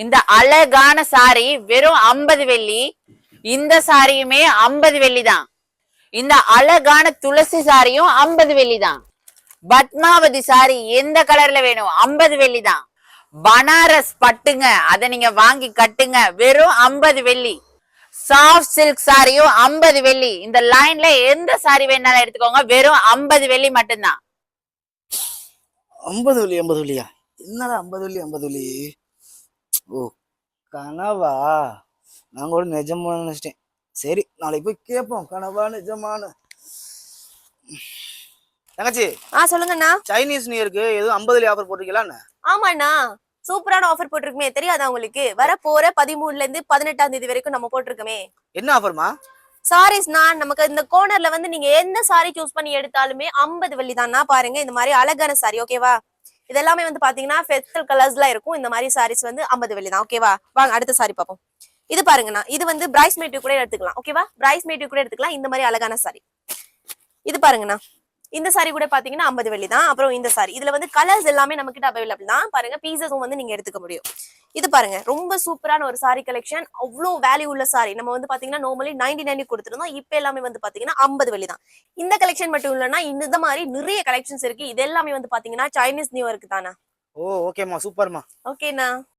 இந்த அழகான சாரி வெறும் 50 வெள்ளி. இந்த சாரியுமே 50 வெள்ளி தான். இந்த அழகான துளசி சாரியும் 50 வெள்ளி தான். பத்மாவதி சாரி எந்த கலர்ல வேணும் 50 வெள்ளி தான். பனாரஸ் பட்டுங்க, அதை நீங்க வாங்கி கட்டுங்க, வெறும் 50 வெள்ளி. சாஃப்ட் சில்க் சாரியும் 50 வெள்ளி. இந்த லைன்ல எந்த சாரி வேணாலும் எடுத்துக்கோங்க, வெறும் 50 வெள்ளி மட்டும்தான். 50 வெள்ளி 50 வெள்ளியா? என்னடா 50 வெள்ளி 50 வெள்ளி? ஓ கனவா? நான் கூட நிஜமான நினைச்சிட்டேன். சரி நாளைக்கு போய் கேட்போம், கனவா நிஜமான. தங்கச்சி சொல்லுங்கண்ணா. சைனீஸ் நியூ இயருக்கு எதுவும் 50 வெள்ளி ஆஃபர் போட்டிருக்கீங்களா? ஆமாண்ணா, சூப்பரான ஆஃபர் போட்டிருக்குமே, தெரியாதா உங்களுக்கு? வர போற 13ல இருந்து 18ஆம் தேதி வரைக்கும் நம்ம போட்டிருக்கோமே. என்ன ஆஃபர்மா? சாரீஸ்னா நமக்கு இந்த கோர்னர்ல வந்து நீங்க எந்த சாரி சூஸ் பண்ணி எடுத்தாலுமே 50 வெள்ளி தான்னா. பாருங்க இந்த மாதிரி அழகான சாரி, ஓகேவா? இதெல்லாமே வந்து பாத்தீங்கன்னா ஃபெஸ்டல் கலர்ஸ்லாம் இருக்கும். இந்த மாதிரி சாரீஸ் வந்து 50 வெள்ளி தான், ஓகேவா? வாங்க அடுத்த சாரி பார்ப்போம். இது பாருங்கண்ணா, இது வந்து பிரைஸ் மேட்டிவ் கூட எடுத்துக்கலாம், ஓகேவா? பிரைஸ் மேட்டிவ் கூட எடுத்துக்கலாம். இந்த மாதிரி அழகான சாரி இது பாருங்கண்ணா. இந்த சாரி கூட பாத்தீங்கன்னா 50 வெள்ளி தான். அப்புறம் இந்த சாரி, இதுல வந்து கலர்ஸ் எல்லாமே நம்ம கிட்ட அவைலபிள் தான். பாருங்க பீசஸும் வந்து நீங்க எடுத்துக்க முடியும். இது பாருங்க ரொம்ப சூப்பரான ஒரு சாரி கலெக்ஷன். அவ்வளோ வேல்யூ உள்ள சாரி. நம்ம வந்து பாத்தீங்கன்னா நார்மலி 99 கொடுத்துருந்தோம். இப்ப எல்லாமே வந்து பாத்தீங்கன்னா 50 வெள்ளி தான். இந்த கலெக்ஷன் மட்டும் இல்லைன்னா இந்த மாதிரி நிறைய கலெக்ஷன்ஸ் இருக்கு. இது எல்லாமே வந்து பாத்தீங்கன்னா சைனீஸ் நியூ இயர்க்கு தானா. ஓ ஓகேமா, சூப்பர்மா. ஓகேண்ணா.